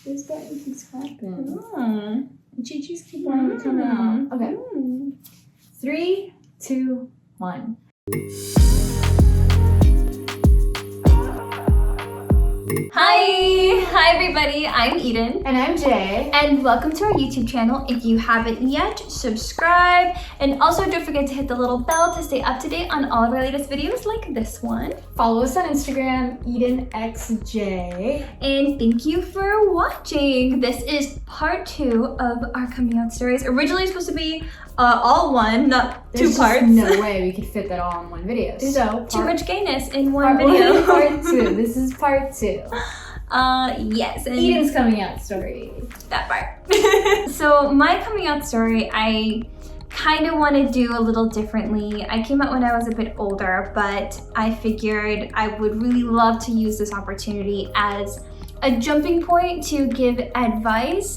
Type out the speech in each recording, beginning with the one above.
Those buttons keeps clapping. Chi-Chi's keep wanting to come out. Okay. 3, 2, 1. Hi everybody, I'm Eden. And I'm Jay. And welcome to our YouTube channel. If you haven't yet, subscribe. And also don't forget to hit the little bell to stay up to date on all of our latest videos like this one. Follow us on Instagram, EdenxJay. And thank you for watching. This is part 2 of our coming out stories. Originally supposed to be all one, not There's 2 parts. There's no way we could fit that all in one video. So too much gayness in one part video. 1, part 2. This is part 2. Yes. And Eden's coming out story. That part. So my coming out story, I kind of want to do a little differently. I came out when I was a bit older, but I figured I would really love to use this opportunity as a jumping point to give advice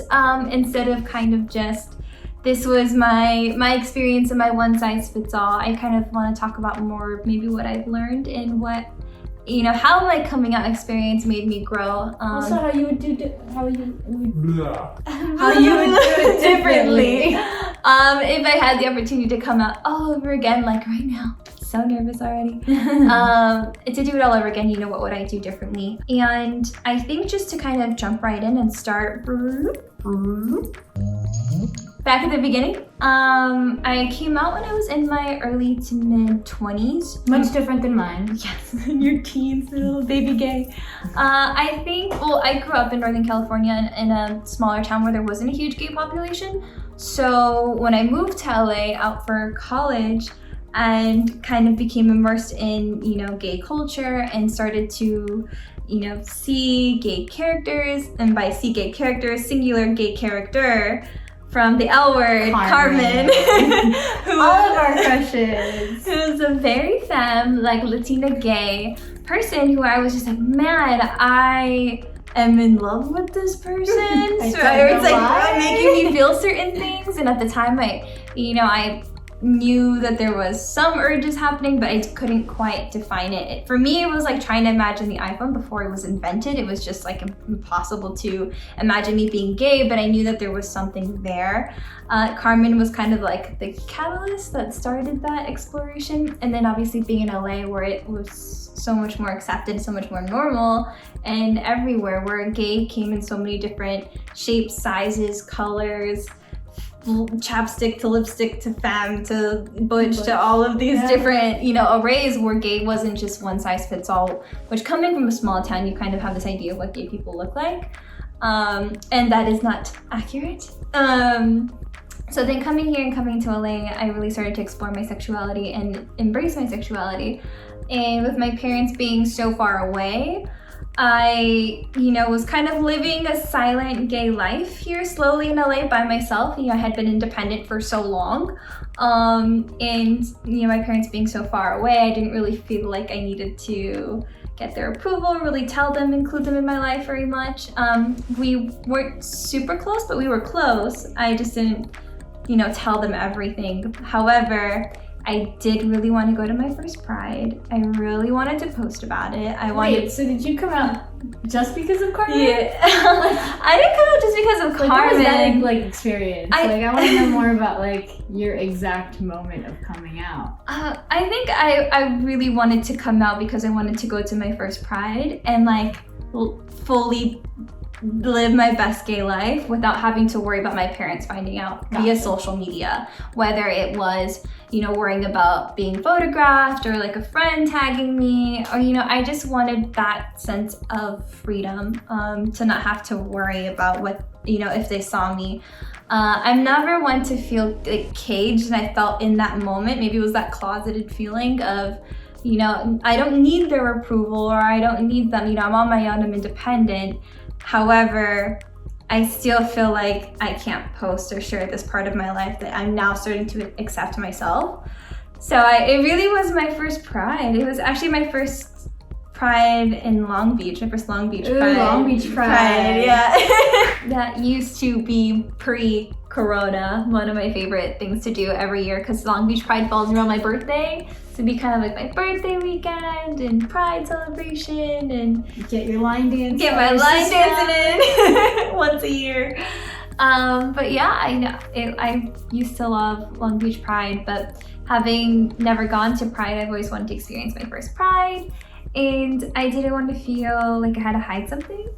instead of kind of just this was my experience and my one size fits all. I kind of want to talk about more maybe what I've learned and what, you know, how my coming out experience made me grow. Also, how you would do it differently. If I had the opportunity to come out all over again, like right now, so nervous already. To do it all over again, you know, what would I do differently? And I think just to kind of jump right in and start back at the beginning, I came out when I was in my early to mid 20s. Much different than mine. Yes, in your teens, little baby gay. I think, well, I grew up in Northern California in a smaller town where there wasn't a huge gay population. So when I moved to LA out for college and kind of became immersed in, you know, gay culture and started to, you know, see gay characters, and by see gay characters, singular gay character, from the L word, Carmen. All of our crushes. Who's a very femme, like Latina gay person who I was just like, man, I am in love with this person. So it's like making me feel certain things. And at the time I knew that there was some urges happening, but I couldn't quite define it. For me, it was like trying to imagine the iPhone before it was invented. It was just like impossible to imagine me being gay, but I knew that there was something there. Carmen was kind of like the catalyst that started that exploration. And then obviously being in LA where it was so much more accepted, so much more normal, and everywhere where gay came in so many different shapes, sizes, colors, chapstick to lipstick to femme to butch to all of these different, you know, arrays where gay wasn't just one size fits all, which coming from a small town, you kind of have this idea of what gay people look like. And that is not accurate. So then coming here and coming to LA, I really started to explore my sexuality and embrace my sexuality. And with my parents being so far away, I, you know, was kind of living a silent gay life here slowly in LA by myself. You know, I had been independent for so long. And, you know, my parents being so far away, I didn't really feel like I needed to get their approval, really tell them, include them in my life very much. We weren't super close, but we were close. I just didn't, you know, tell them everything. However, I did really want to go to my first Pride. I really wanted to post about it. Wait, so did you come out just because of Carmen? Yeah. I didn't come out just because of Carmen. What was that like experience? I want to know more about like your exact moment of coming out. I think I really wanted to come out because I wanted to go to my first Pride and like fully live my best gay life without having to worry about my parents finding out via social media, whether it was, you know, worrying about being photographed or like a friend tagging me, or, you know, I just wanted that sense of freedom, to not have to worry about what, you know, if they saw me. I'm never one to feel like caged, and I felt in that moment, maybe it was that closeted feeling of, you know, I don't need their approval, or I don't need them, you know, I'm on my own, I'm independent. However, I still feel like I can't post or share this part of my life that I'm now starting to accept myself. So it really was my first Pride. It was actually my first Pride in Long Beach, my first Long Beach Pride. Long Beach Pride. Yeah. That used to be pre-corona, one of my favorite things to do every year, because Long Beach Pride falls around my birthday. So it'd be kind of like my birthday weekend and Pride celebration and get your line dance. Get my line dancing in. once a year. But yeah, I used to love Long Beach Pride, but having never gone to Pride, I've always wanted to experience my first Pride, and I didn't want to feel like I had to hide something.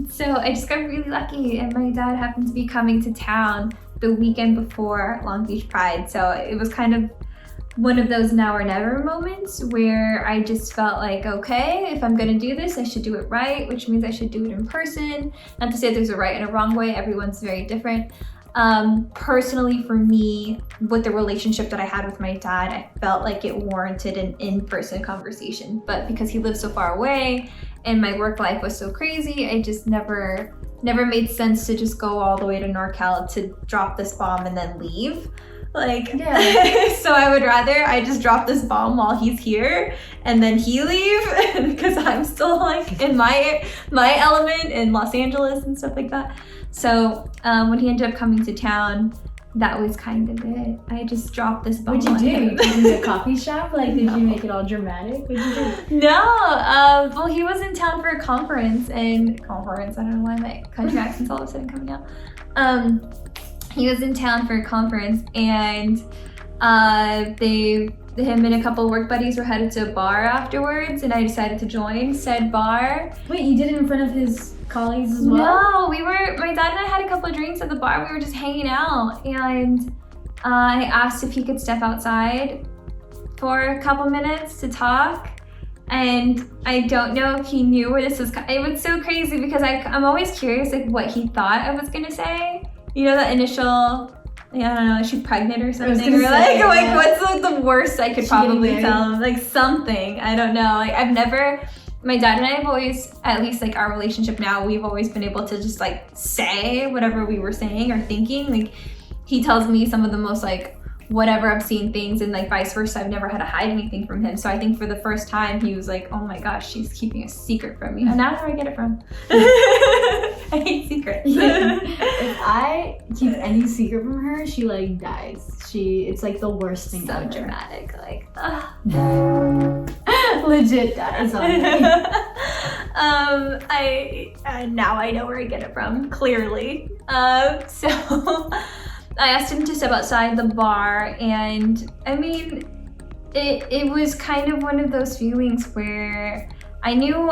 So I just got really lucky, and my dad happened to be coming to town the weekend before Long Beach Pride, so it was kind of one of those now or never moments where I just felt like, okay, if I'm gonna do this, I should do it right, which means I should do it in person. Not to say there's a right and a wrong way, everyone's very different. Personally for me, with the relationship that I had with my dad, I felt like it warranted an in-person conversation, but because he lived so far away and my work life was so crazy, I just never made sense to just go all the way to NorCal to drop this bomb and then leave. Like, yeah. So I would rather I just drop this bomb while he's here and then he leave, because I'm still like in my element in Los Angeles and stuff like that. So when he ended up coming to town, that was kind of it. I just dropped this bomb. What'd you do? You did it in a coffee shop? Like, did you make it all dramatic? What'd you do? No. Well, he was in town for a conference. I don't know why my country accent's all of a sudden coming out. He was in town for a conference, and him and a couple of work buddies were headed to a bar afterwards, and I decided to join said bar. Wait, you did it in front of his colleagues as well? No, my dad and I had a couple of drinks at the bar. We were just hanging out, and I asked if he could step outside for a couple minutes to talk. And I don't know if he knew where this was. It was so crazy because I'm always curious like what he thought I was gonna say. You know, that initial, I don't know, is she pregnant or something? Or like what's like the worst I could probably tell him? Like something, I don't know. Like my dad and I have always, at least like our relationship now, we've always been able to just like say whatever we were saying or thinking. Like he tells me some of the most like whatever obscene things, and like vice versa. I've never had to hide anything from him. So I think for the first time he was like, oh my gosh, she's keeping a secret from me. And that's where I get it from. I hate secrets. Yeah. If I keep any secret from her, she like dies. It's like the worst thing ever. So dramatic, like legit dies on me. Now I know where I get it from, clearly. So I asked him to step outside the bar, and I mean, it was kind of one of those feelings where I knew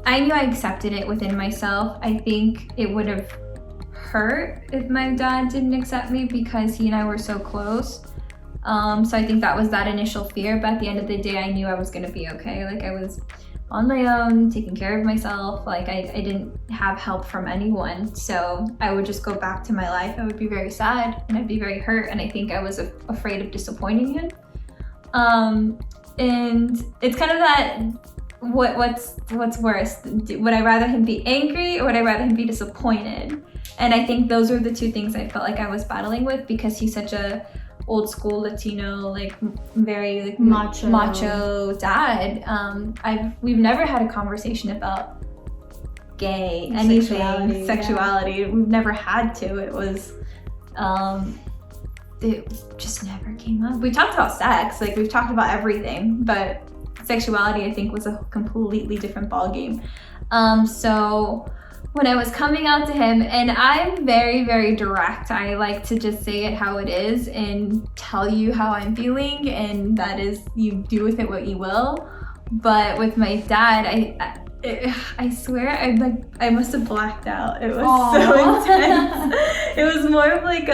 I accepted it within myself. I think it would have hurt if my dad didn't accept me because he and I were so close. So I think that was that initial fear, but at the end of the day, I knew I was gonna be okay. Like I was on my own, taking care of myself. Like I didn't have help from anyone. So I would just go back to my life. I would be very sad and I'd be very hurt. And I think I was afraid of disappointing him. And it's kind of that, what's worse? Would I rather him be angry or would I rather him be disappointed? And I think those are the two things I felt like I was battling with, because he's such a old school Latino, like very like macho dad. We've never had a conversation about gay, anything, sexuality. We've never had to. It just never came up. We talked about sex, like we've talked about everything, but sexuality I think was a completely different ballgame. So when I was coming out to him, and I'm very, very direct. I like to just say it how it is and tell you how I'm feeling, and that is, you do with it what you will. But with my dad, I swear I must have blacked out. It was so intense. It was more of like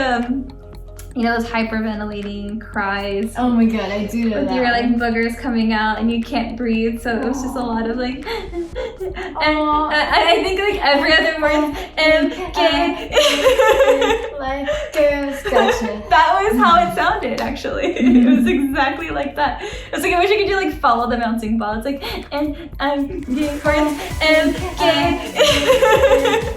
those hyperventilating cries. Oh my god, I do know that. Your like boogers coming out and you can't breathe, so it was just a lot of like. And I think like every other word, gay. Like girls, gotcha. That was how it sounded actually. It was exactly like that. It was like I wish I could do like follow the bouncing ball. It's like and I'm gay, and gay.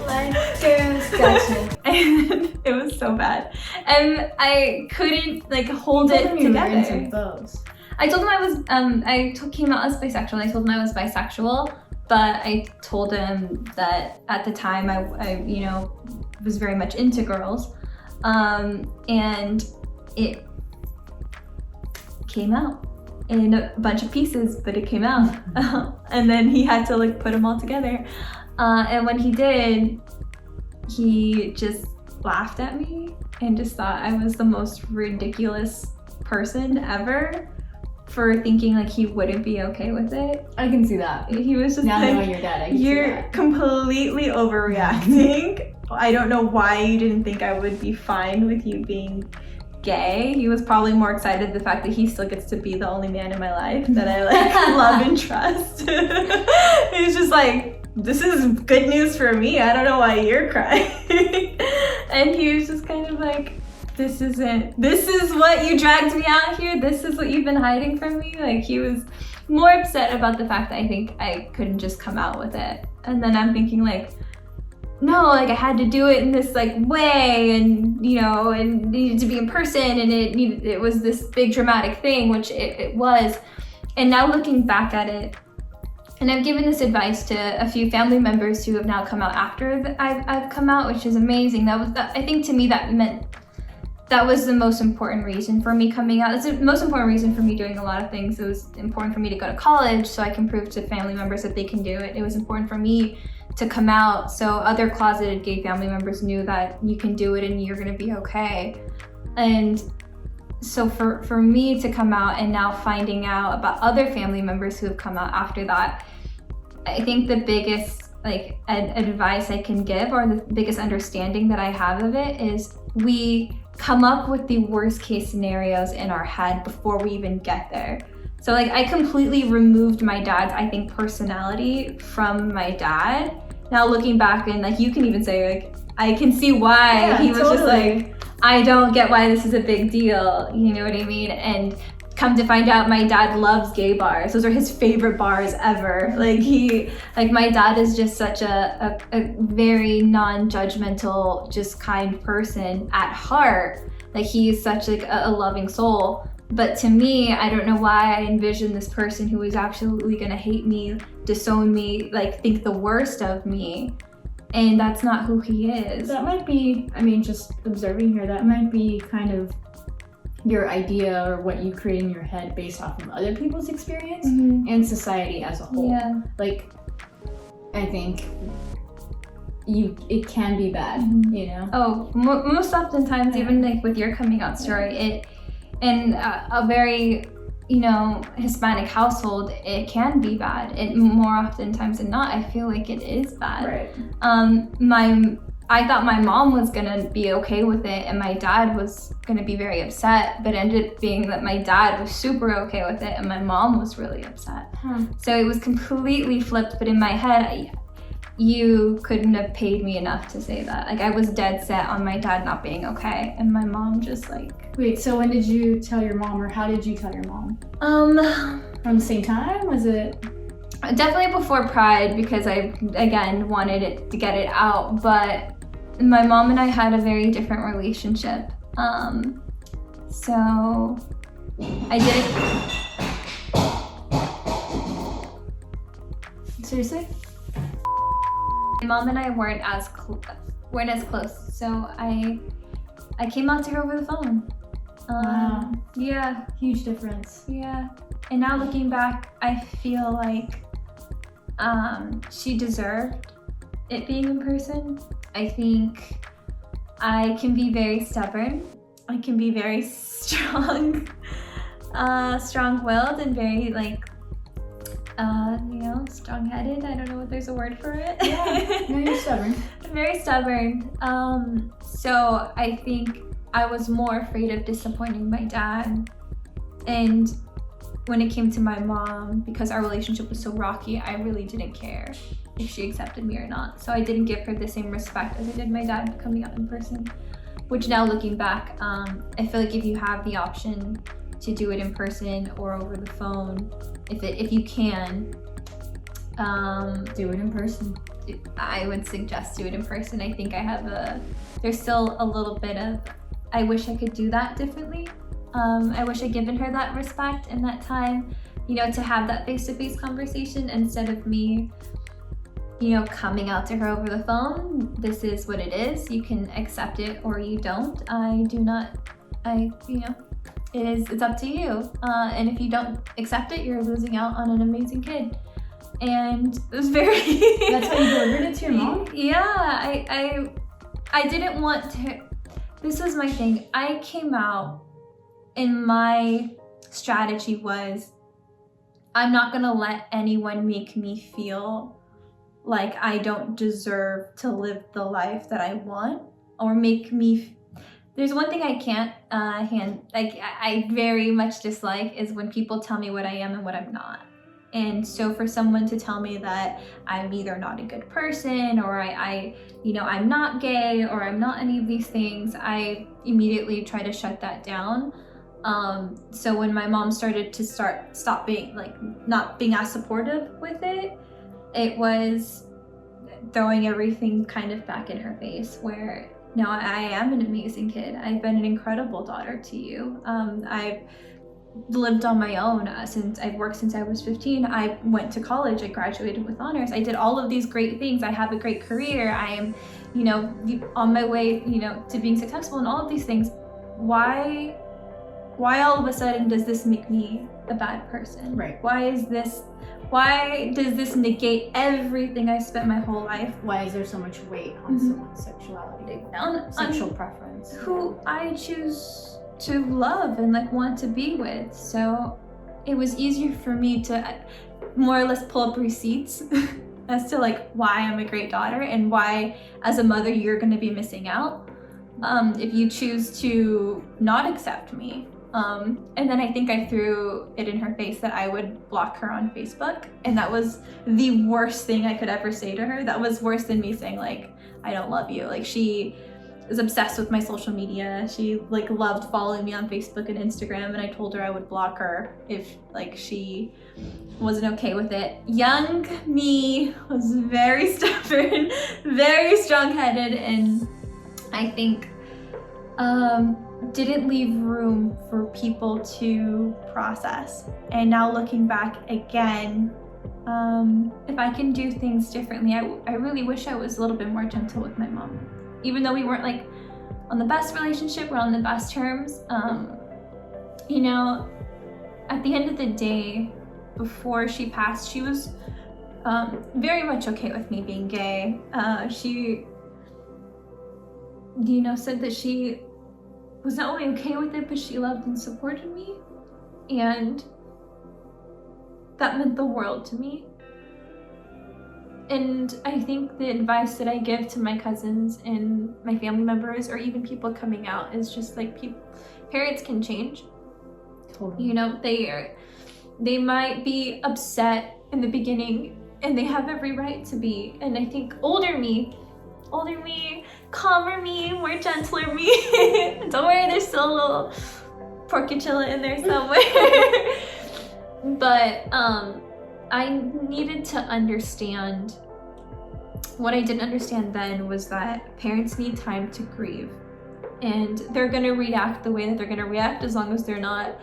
Like girls, gotcha. And it was so bad, and I couldn't like hold it together. I told him I was came out as bisexual. I told him I was bisexual, but I told him that at the time I was very much into girls, and it came out in a bunch of pieces, but it came out. And then he had to like put them all together. And when he did, he just laughed at me and just thought I was the most ridiculous person ever for thinking like he wouldn't be okay with it. I can see that. He was just now like, knowing your dad, I can see you're that. completely overreacting. I don't know why you didn't think I would be fine with you being gay. He was probably more excited the fact that he still gets to be the only man in my life that I like love and trust. He's just like, this is good news for me. I don't know why you're crying. And he was just kind of like, this is what you dragged me out here. This is what you've been hiding from me. Like, he was more upset about the fact that I think I couldn't just come out with it. And then I'm thinking like, no, like I had to do it in this like way, and you know, and needed to be in person, and it was this big dramatic thing, which it was. And now looking back at it, and I've given this advice to a few family members who have now come out after I've come out, which is amazing. I think to me that was the most important reason for me coming out. It's the most important reason for me doing a lot of things. It was important for me to go to college so I can prove to family members that they can do it. It was important for me to come out so other closeted gay family members knew that you can do it and you're gonna be okay. And so for me to come out and now finding out about other family members who have come out after that, I think the biggest like advice I can give, or the biggest understanding that I have of it, is we come up with the worst case scenarios in our head before we even get there. So like I completely removed my dad's, I think, personality from my dad. Now looking back, and like you can even say like, I can see why he was just like, I don't get why this is a big deal. You know what I mean? And come to find out, my dad loves gay bars. Those are his favorite bars ever. Like my dad is just such a very non-judgmental, just kind person at heart. Like he's such like a loving soul. But to me, I don't know why I envisioned this person who was absolutely gonna hate me, disown me, like think the worst of me. And that's not who he is. That might be, I mean, just observing here, that might be kind of your idea or what you create in your head based off of other people's experience and society as a whole. Yeah. Like, I think it can be bad, you know? Oh, most oftentimes, even like with your coming out story, in a very, you know, Hispanic household, it can be bad. It more oftentimes than not, I feel like it is bad. Right. I thought my mom was gonna be okay with it and my dad was gonna be very upset, but it ended up being that my dad was super okay with it and my mom was really upset. So it was completely flipped, but in my head, you couldn't have paid me enough to say that. Like I was dead set on my dad not being okay, and my mom just like... Wait, so when did you tell your mom, or how did you tell your mom? From the same time? Was it? Definitely before Pride, because I, again, wanted it to get it out, but my mom and I had a very different relationship. So I did... Seriously? My mom and I weren't as close, so I came out to her over the phone. Wow. Yeah. Huge difference. Yeah. And now looking back, I feel like she deserved it being in person. I think I can be very stubborn. I can be very strong, strong-willed and very like, you know, strong-headed. I don't know what there's a word for it. Yeah, no, you're stubborn. I'm very stubborn. So I think I was more afraid of disappointing my dad. And when it came to my mom, because our relationship was so rocky, I really didn't care if she accepted me or not. So I didn't give her the same respect as I did my dad coming out in person. Which now looking back, I feel like if you have the option to do it in person or over the phone, if you can, do it in person. I would suggest do it in person. I think there's still a little bit of, I wish I could do that differently. I wish I'd given her that respect and that time, you know, to have that face-to-face conversation instead of me, you know, coming out to her over the phone. This is what it is. You can accept it or you don't. You know, it's up to you. And if you don't accept it, you're losing out on an amazing kid. And it was very... That's how you delivered it to your mom? Yeah, I didn't want to... This was my thing. I came out and my strategy was, I'm not gonna let anyone make me feel like I don't deserve to live the life that I want, or make me... There's one thing I can't I very much dislike is when people tell me what I am and what I'm not. And so for someone to tell me that I'm either not a good person, or I'm not gay, or I'm not any of these things, I immediately try to shut that down. So when my mom started to stop being not being as supportive with it, it was throwing everything kind of back in her face, where no, I am an amazing kid. I've been an incredible daughter to you. I've lived on my own since I've worked since I was 15. I went to college. I graduated with honors. I did all of these great things. I have a great career. I am, on my way, to being successful and all of these things. Why all of a sudden does this make me a bad person? Right. Why does this negate everything I spent my whole life? Why is there so much weight on someone's sexuality, sexual preference? Who I choose to love and want to be with. So it was easier for me to more or less pull up receipts as to why I'm a great daughter and why as a mother you're going to be missing out if you choose to not accept me. And then I think I threw it in her face that I would block her on Facebook, and that was the worst thing I could ever say to her. That was worse than me saying I don't love you. She is obsessed with my social media. She loved following me on Facebook and Instagram, and I told her I would block her if she wasn't okay with it. Young me was very stubborn, very strong-headed, and I think didn't leave room for people to process. And now looking back again, if I can do things differently, I really wish I was a little bit more gentle with my mom. Even though we weren't on the best relationship, we're on the best terms. At the end of the day, before she passed, she was very much okay with me being gay. She, said that she was not only okay with it, but she loved and supported me. And that meant the world to me. And I think the advice that I give to my cousins and my family members, or even people coming out, is just parents can change. Totally. They might be upset in the beginning, and they have every right to be. And I think older me, calmer me, more gentler me. Don't worry, there's still a little porcachilla in there somewhere. But I needed to understand. What I didn't understand then was that parents need time to grieve, and they're gonna react the way that they're gonna react as long as they're not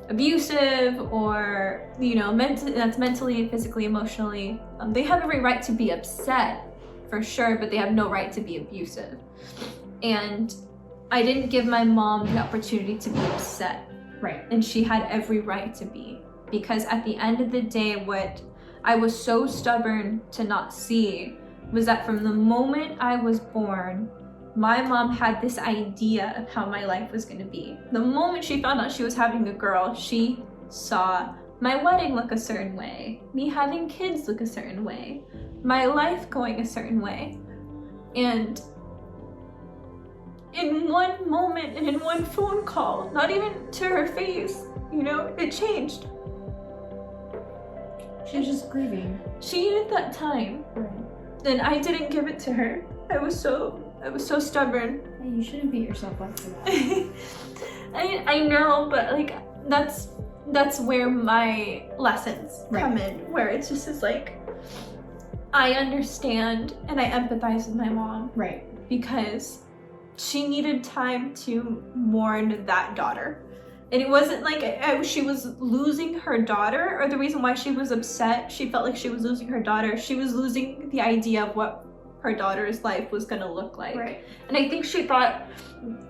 abusive or that's mentally, physically, emotionally. They have every right to be upset for sure, but they have no right to be abusive. And I didn't give my mom the opportunity to be upset. Right. And she had every right to be. Because at the end of the day, what I was so stubborn to not see was that from the moment I was born, my mom had this idea of how my life was going to be. The moment she found out she was having a girl, she saw my wedding look a certain way, me having kids look a certain way, my life going a certain way. And in one moment and in one phone call, not even to her face, it changed. She was just grieving. She needed that time. Right. And I didn't give it to her. I was so stubborn. Hey, you shouldn't beat yourself up for that. I know, but that's where my lessons come in, where it's just I understand and I empathize with my mom. Right. Because she needed time to mourn that daughter. And it wasn't she was losing her daughter, or the reason why she was upset, she felt like she was losing her daughter. She was losing the idea of what her daughter's life was gonna look like. Right. And I think she thought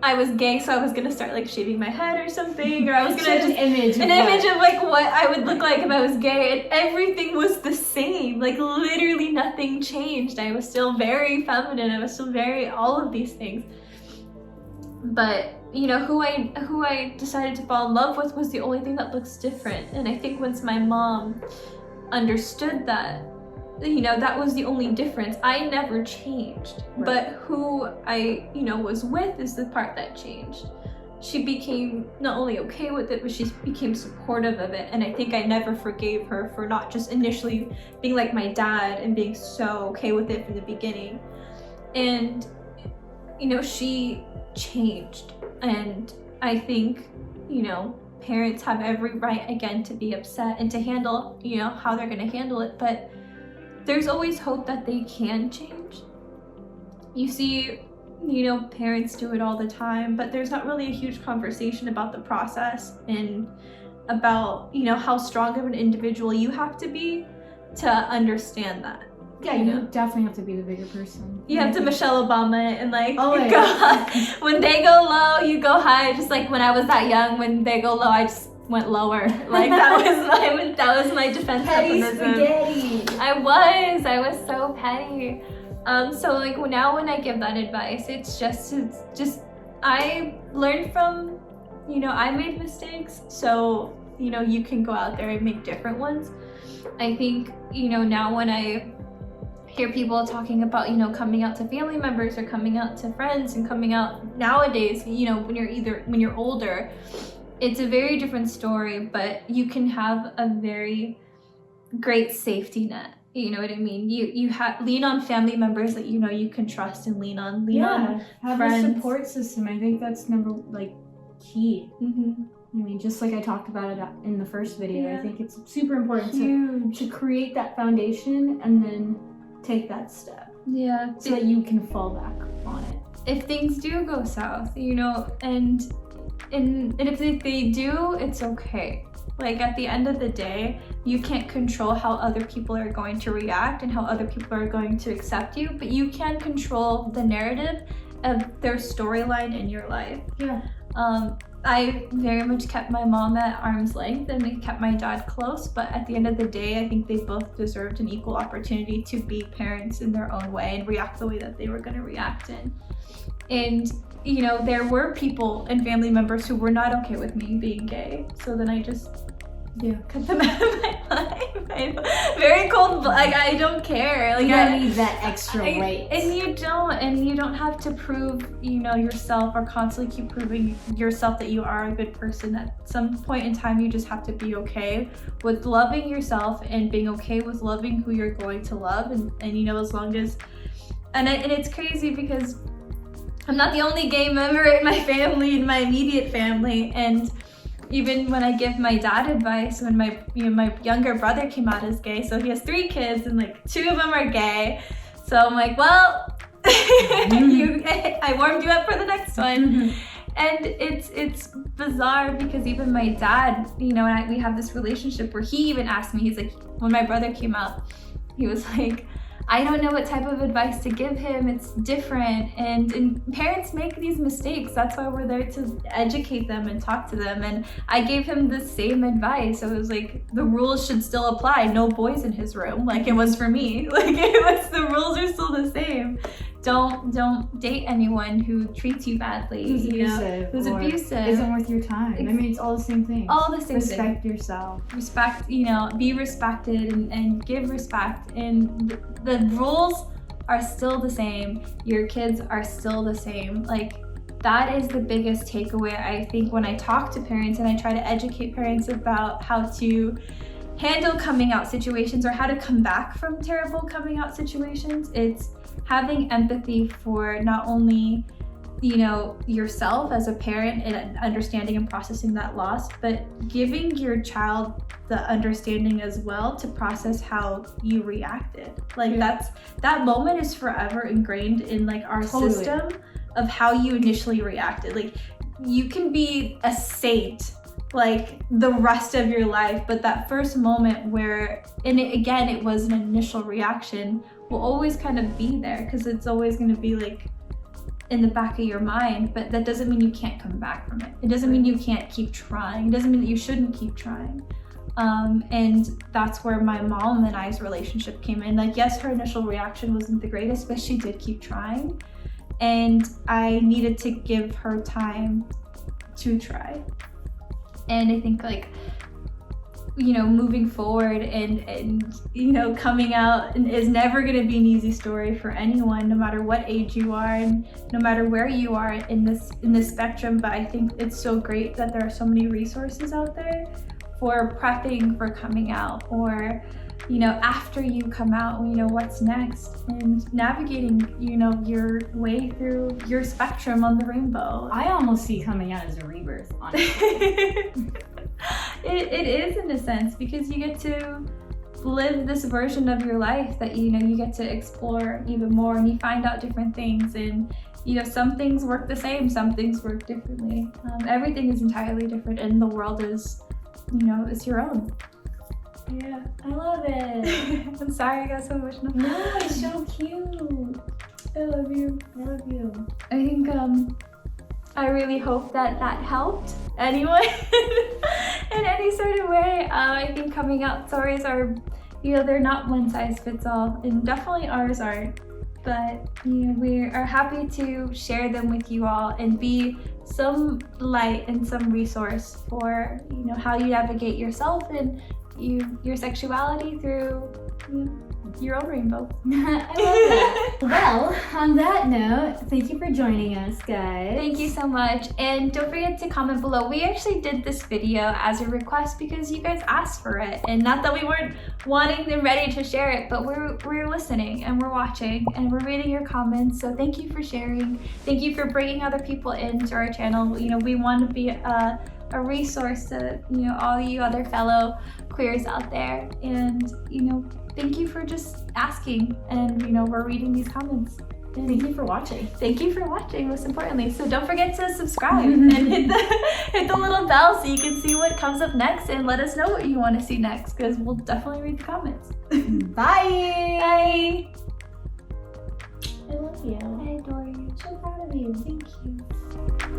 I was gay, so I was gonna start like shaving my head or something, or I was gonna an image of like what I would look like if I was gay, and everything was the same. Like literally nothing changed. I was still very feminine. I was still very all of these things. But you know, who I decided to fall in love with was the only thing that looks different. And I think once my mom understood that, you know, that was the only difference. I never changed, right. But who I, you know, was with is the part that changed. She became not only okay with it, but she became supportive of it. And I think I never forgave her for not just initially being like my dad and being so okay with it from the beginning. And, you know, she changed. And I think, you know, parents have every right, again, to be upset and to handle, you know, how they're going to handle it. But there's always hope that they can change. You see, you know, parents do it all the time, but there's not really a huge conversation about the process and about, you know, how strong of an individual you have to be to understand that. Yeah, you definitely have to be the bigger person. You have to Michelle Obama it and like go when they go low, you go high. Just like when I was that young, when they go low, I just went lower. Like that was my defense mechanism. Spaghetti. I was so petty. So like now when I give that advice, it's just I learned from, you know, I made mistakes, so you know, you can go out there and make different ones. I think, you know, now when I hear people talking about, you know, coming out to family members or coming out to friends and coming out nowadays, you know, when you're older, it's a very different story, but you can have a very great safety net. You know what I mean? You lean on family members that you know you can trust and lean on have friends. A support system. I think that's key. Mm-hmm. I mean, just like I talked about it in the first video, Yeah. I think it's super important to create that foundation and then take that step. Yeah. So that you can fall back on it. If things do go south, you know, and if they do, it's okay. Like at the end of the day, you can't control how other people are going to react and how other people are going to accept you, but you can control the narrative of their storyline in your life. Yeah. I very much kept my mom at arm's length and I kept my dad close, but at the end of the day, I think they both deserved an equal opportunity to be parents in their own way and react the way that they were going to react in. And, you know, there were people and family members who were not okay with me being gay, so then I just cut them out of my life. I'm very cold, like I don't care. Like you don't need that extra weight. And you don't have to prove, you know, yourself or constantly keep proving yourself that you are a good person. At some point in time, you just have to be okay with loving yourself and being okay with loving who you're going to love. And you know, as long as, and it's crazy because I'm not the only gay member in my family, in my immediate family, and even when I give my dad advice, when my younger brother came out as gay, so he has 3 kids and like 2 of them are gay. So I'm like, well, I warmed you up for the next one. And it's bizarre because even my dad, you know, and we have this relationship where he even asked me, he's like, when my brother came out, he was like, I don't know what type of advice to give him. It's different. And parents make these mistakes. That's why we're there to educate them and talk to them. And I gave him the same advice. It was like, the rules should still apply. No boys in his room, like it was for me. Like the rules are still the same. Don't date anyone who treats you badly. Who's abusive. Isn't worth your time. I mean, it's all the same thing. All the same thing. Respect yourself. Respect, you know, be respected and give respect. And the rules are still the same. Your kids are still the same. Like, that is the biggest takeaway, I think, when I talk to parents and I try to educate parents about how to handle coming out situations or how to come back from terrible coming out situations. It's having empathy for not only, you know, yourself as a parent and understanding and processing that loss, but giving your child the understanding as well to process how you reacted. Like that moment is forever ingrained in like our system of how you initially reacted. Like, you can be a saint like the rest of your life, but that first moment where, and it was an initial reaction, will always kind of be there because it's always going to be like in the back of your mind, but that doesn't mean you can't come back from it. It doesn't mean you can't keep trying. It doesn't mean that you shouldn't keep trying. And that's where my mom and I's relationship came in. Like, yes, her initial reaction wasn't the greatest, but she did keep trying. And I needed to give her time to try. And I think, like, you know, moving forward and you know, coming out is never going to be an easy story for anyone, no matter what age you are and no matter where you are in this spectrum. But I think it's so great that there are so many resources out there for prepping for coming out, or, you know, after you come out, you know, what's next, and navigating, you know, your way through your spectrum on the rainbow. I almost see coming out as a rebirth, honestly. It is, in a sense, because you get to live this version of your life that, you know, you get to explore even more, and you find out different things, and, you know, some things work the same, some things work differently. Everything is entirely different, and the world is, you know, it's your own. Yeah, I love it. I'm sorry I got so emotional. No, it's so cute. I love you. I love you. I think I really hope that helped anyone in any sort of way. I think coming out stories are, you know, they're not one size fits all, and definitely ours aren't. But, you know, we are happy to share them with you all and be some light and some resource for, you know, how you navigate yourself and your sexuality through, you know, your own rainbow. I love that. Well, on that note, thank you for joining us, guys. Thank you so much. And don't forget to comment below. We actually did this video as a request because you guys asked for it. And not that we weren't wanting and ready to share it, but we're listening and we're watching and we're reading your comments. So thank you for sharing. Thank you for bringing other people into our channel. You know, we want to be a resource to, you know, all you other fellow queers out there. And, you know, thank you for just asking, and, you know, we're reading these comments. And thank you for watching. Thank you for watching, most importantly. So don't forget to subscribe and hit the little bell so you can see what comes up next, and let us know what you want to see next, because we'll definitely read the comments. Bye! Bye! I love you. I adore you. I'm so proud of you. Thank you.